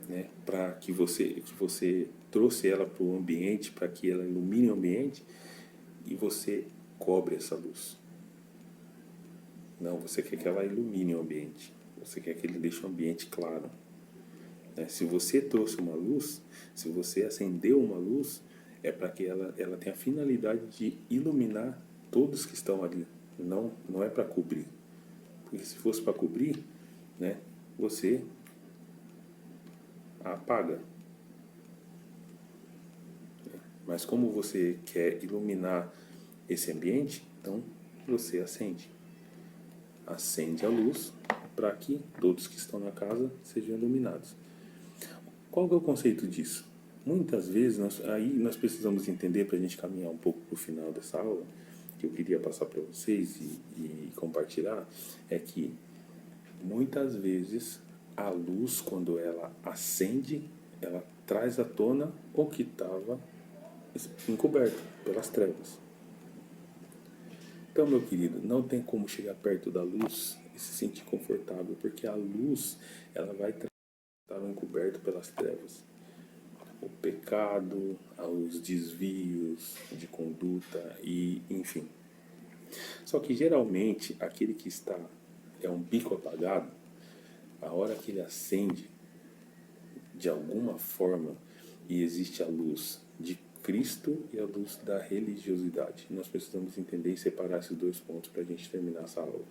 né, para que você trouxe ela para o ambiente, para que ela ilumine o ambiente, e você cobre essa luz. Não, você quer que ela ilumine o ambiente. Você quer que ele deixe o ambiente claro. Né? Se você trouxe uma luz, se você acendeu uma luz, é para que ela tenha a finalidade de iluminar todos que estão ali. Não é para cobrir. Porque se fosse para cobrir, né, você apaga. Mas como você quer iluminar esse ambiente, então você acende. Acende a luz para que todos que estão na casa sejam iluminados. Qual que é o conceito disso? Muitas vezes, nós precisamos entender, para a gente caminhar um pouco para o final dessa aula, que eu queria passar para vocês e compartilhar, é que muitas vezes a luz, quando ela acende, ela traz à tona o que estava encoberto pelas trevas. Então, meu querido, não tem como chegar perto da luz e se sentir confortável, porque a luz, ela vai estar encoberto pelas trevas. O pecado, os desvios de conduta e enfim. Só que geralmente aquele que é um bico apagado, a hora que ele acende de alguma forma e existe a luz de Cristo e a luz da religiosidade. Nós precisamos entender e separar esses dois pontos para a gente terminar essa aula.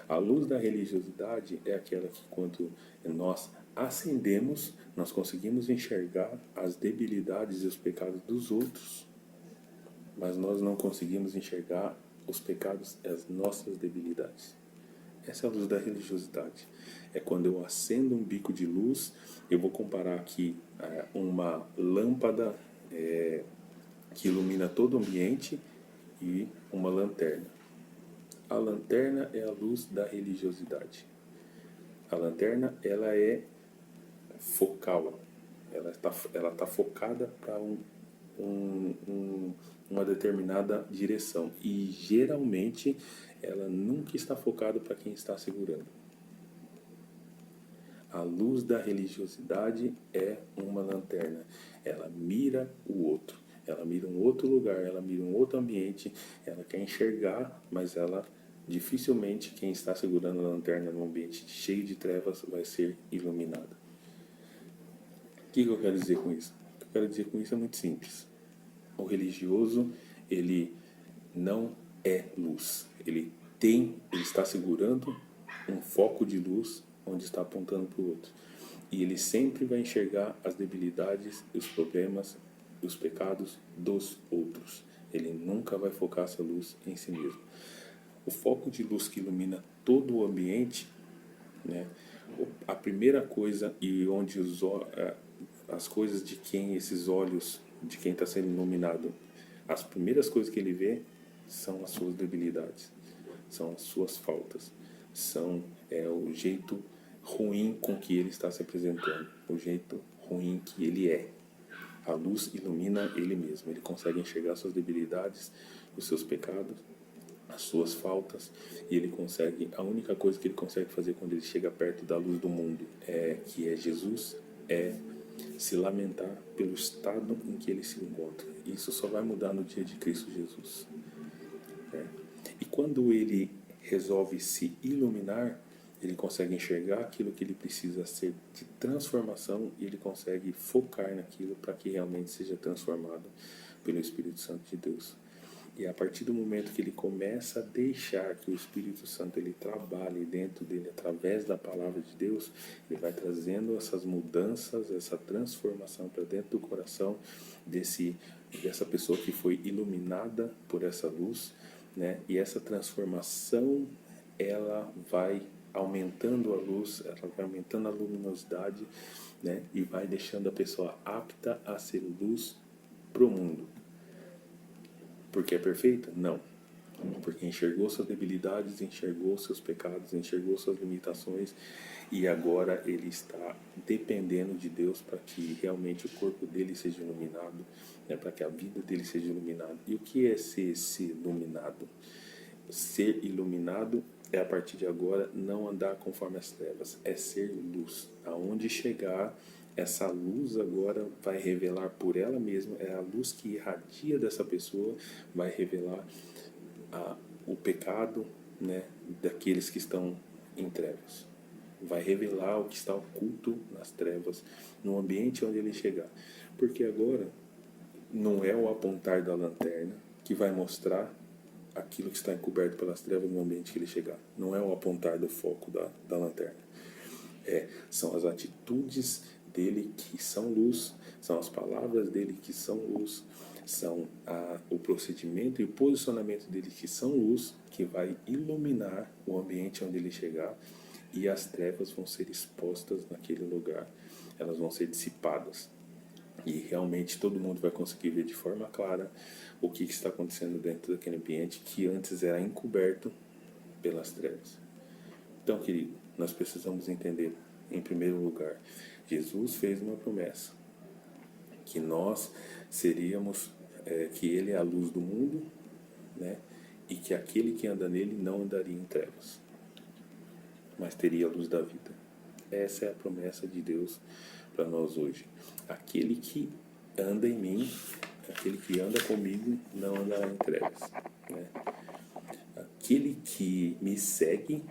A luz da religiosidade é aquela que, quando nós acendemos, nós conseguimos enxergar as debilidades e os pecados dos outros, mas nós não conseguimos enxergar os pecados e as nossas debilidades. Essa é a luz da religiosidade. É quando eu acendo um bico de luz, eu vou comparar aqui uma lâmpada que ilumina todo o ambiente e uma lanterna. A lanterna é a luz da religiosidade. A lanterna, ela é focal. Ela tá focada para uma determinada direção. E geralmente ela nunca está focada para quem está segurando. A luz da religiosidade é uma lanterna. Ela mira o outro. Ela mira um outro lugar, ela mira um outro ambiente. Ela quer enxergar, mas ela dificilmente quem está segurando a lanterna num ambiente cheio de trevas vai ser iluminado. O que eu quero dizer com isso? O que eu quero dizer com isso é muito simples. O religioso, ele não é luz. Ele está segurando um foco de luz onde está apontando para o outro. E ele sempre vai enxergar as debilidades, os problemas, os pecados dos outros. Ele nunca vai focar essa luz em si mesmo. O foco de luz que ilumina todo o ambiente, né, a primeira coisa e onde as coisas de quem esses olhos, de quem está sendo iluminado, as primeiras coisas que ele vê são as suas debilidades, são as suas faltas, são o jeito ruim com que ele está se apresentando, o jeito ruim que ele é. A luz ilumina ele mesmo, ele consegue enxergar suas debilidades, os seus pecados, as suas faltas, e ele consegue, a única coisa que ele consegue fazer quando ele chega perto da luz do mundo, que é Jesus, é se lamentar pelo estado em que ele se encontra. Isso só vai mudar no dia de Cristo Jesus. E quando ele resolve se iluminar, ele consegue enxergar aquilo que ele precisa ser de transformação e ele consegue focar naquilo para que realmente seja transformado pelo Espírito Santo de Deus. E a partir do momento que ele começa a deixar que o Espírito Santo ele trabalhe dentro dele através da palavra de Deus, ele vai trazendo essas mudanças, essa transformação para dentro do coração dessa pessoa que foi iluminada por essa luz, né? E essa transformação, ela vai aumentando a luz, ela vai aumentando a luminosidade, né? E vai deixando a pessoa apta a ser luz para o mundo. Porque é perfeita? Não. Porque enxergou suas debilidades, enxergou seus pecados, enxergou suas limitações e agora ele está dependendo de Deus para que realmente o corpo dele seja iluminado, né, para que a vida dele seja iluminada. E o que é ser iluminado? Ser iluminado é, a partir de agora, não andar conforme as trevas, é ser luz. Aonde chegar, essa luz agora vai revelar por ela mesma, é a luz que irradia dessa pessoa, vai revelar o pecado, né, daqueles que estão em trevas. Vai revelar o que está oculto nas trevas, no ambiente onde ele chegar. Porque agora não é o apontar da lanterna que vai mostrar aquilo que está encoberto pelas trevas no ambiente que ele chegar. Não é o apontar do foco da lanterna. São as atitudes dele que são luz, são as palavras dele que são luz, são o procedimento e o posicionamento dele que são luz, que vai iluminar o ambiente onde ele chegar, e as trevas vão ser expostas naquele lugar, elas vão ser dissipadas. E realmente todo mundo vai conseguir ver de forma clara o que está acontecendo dentro daquele ambiente que antes era encoberto pelas trevas. Então, querido, nós precisamos entender, em primeiro lugar, Jesus fez uma promessa, que nós seríamos, que Ele é a luz do mundo, né? E que aquele que anda nele não andaria em trevas, mas teria a luz da vida. Essa é a promessa de Deus para nós hoje. Aquele que anda em mim, aquele que anda comigo, não andará em trevas, né? Aquele que me segue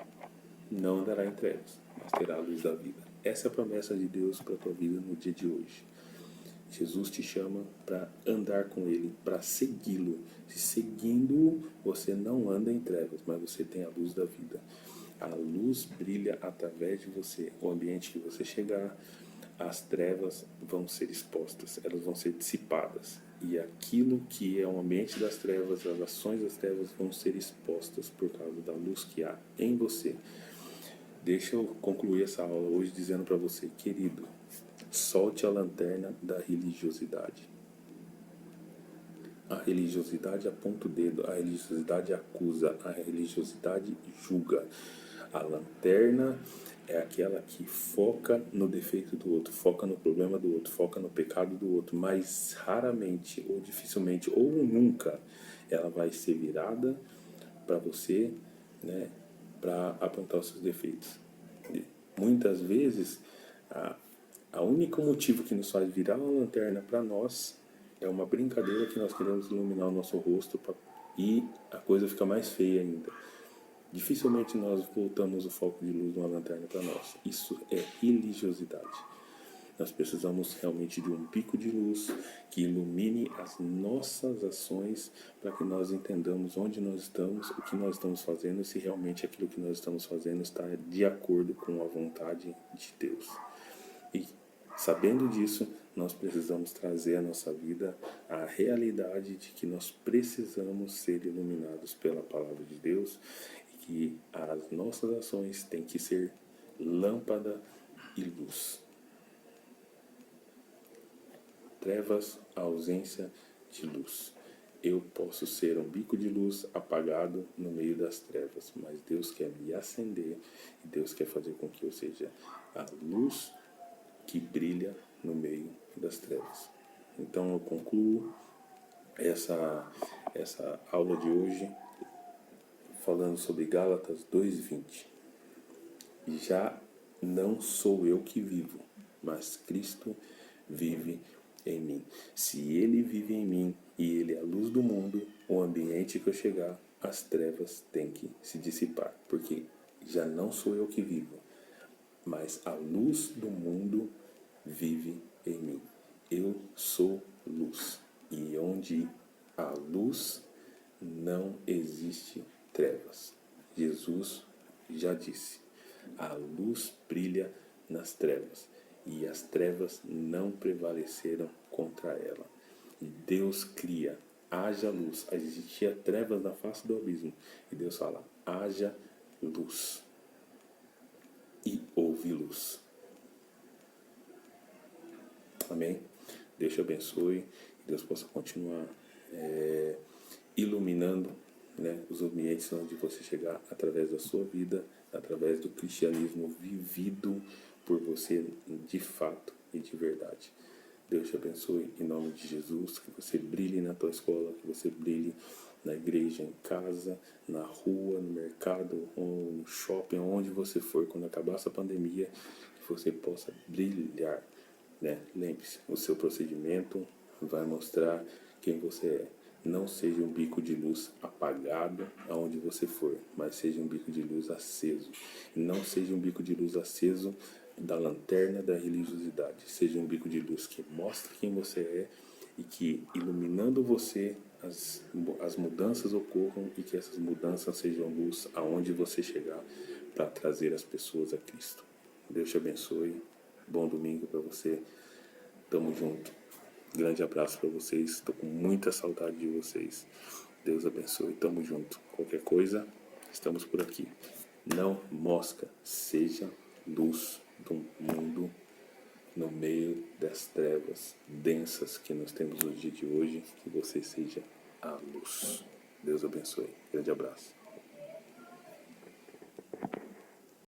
não andará em trevas, mas terá a luz da vida. Essa é a promessa de Deus para a tua vida no dia de hoje. Jesus te chama para andar com Ele, para segui-lo. Se seguindo, você não anda em trevas, mas você tem a luz da vida. A luz brilha através de você. O ambiente que você chegar, as trevas vão ser expostas, elas vão ser dissipadas. E aquilo que é o ambiente das trevas, as ações das trevas vão ser expostas por causa da luz que há em você. Deixa eu concluir essa aula hoje dizendo para você, querido, solte a lanterna da religiosidade. A religiosidade aponta o dedo, a religiosidade acusa, a religiosidade julga. A lanterna é aquela que foca no defeito do outro, foca no problema do outro, foca no pecado do outro, mas raramente, ou dificilmente, ou nunca, ela vai ser virada para você, né, para apontar os seus defeitos. E muitas vezes, a único motivo que nos faz virar uma lanterna para nós é uma brincadeira que nós queremos iluminar o nosso rosto e a coisa fica mais feia ainda. Dificilmente nós voltamos o foco de luz de uma lanterna para nós. Isso é religiosidade. Nós precisamos realmente de um pico de luz que ilumine as nossas ações para que nós entendamos onde nós estamos, o que nós estamos fazendo e se realmente aquilo que nós estamos fazendo está de acordo com a vontade de Deus. E sabendo disso, nós precisamos trazer à nossa vida a realidade de que nós precisamos ser iluminados pela palavra de Deus e que as nossas ações têm que ser lâmpada e luz. Trevas, a ausência de luz. Eu posso ser um bico de luz apagado no meio das trevas, mas Deus quer me acender e Deus quer fazer com que eu seja a luz que brilha no meio das trevas. Então eu concluo essa aula de hoje falando sobre Gálatas 2:20. Já não sou eu que vivo, mas Cristo vive em mim. Se Ele vive em mim e Ele é a luz do mundo, o ambiente que eu chegar, as trevas têm que se dissipar, porque já não sou eu que vivo, mas a luz do mundo vive em mim. Eu sou luz. E onde há luz, não existe trevas. Jesus já disse, a luz brilha nas trevas, e as trevas não prevaleceram contra ela. E Deus cria, haja luz. Existia trevas na face do abismo. E Deus fala, haja luz. E houve luz. Amém? Deus te abençoe. Que Deus possa continuar iluminando né, os ambientes onde você chegar através da sua vida, através do cristianismo vivido por você de fato e de verdade. Deus te abençoe em nome de Jesus, que você brilhe na tua escola, que você brilhe na igreja, em casa, na rua, no mercado, ou no shopping, onde você for, quando acabar essa pandemia, que você possa brilhar, né? Lembre-se, o seu procedimento vai mostrar quem você é. Não seja um bico de luz apagado aonde você for, mas seja um bico de luz aceso. E não seja um bico de luz aceso da lanterna da religiosidade. Seja um bico de luz que mostra quem você é e que, iluminando você, as mudanças ocorram e que essas mudanças sejam luz aonde você chegar para trazer as pessoas a Cristo. Deus te abençoe. Bom domingo para você. Tamo junto. Grande abraço para vocês. Estou com muita saudade de vocês. Deus abençoe. Tamo junto. Qualquer coisa, estamos por aqui. Não mosca. Seja luz do mundo no meio das trevas densas que nós temos no dia de hoje. Que você seja a luz. Deus abençoe. Grande abraço.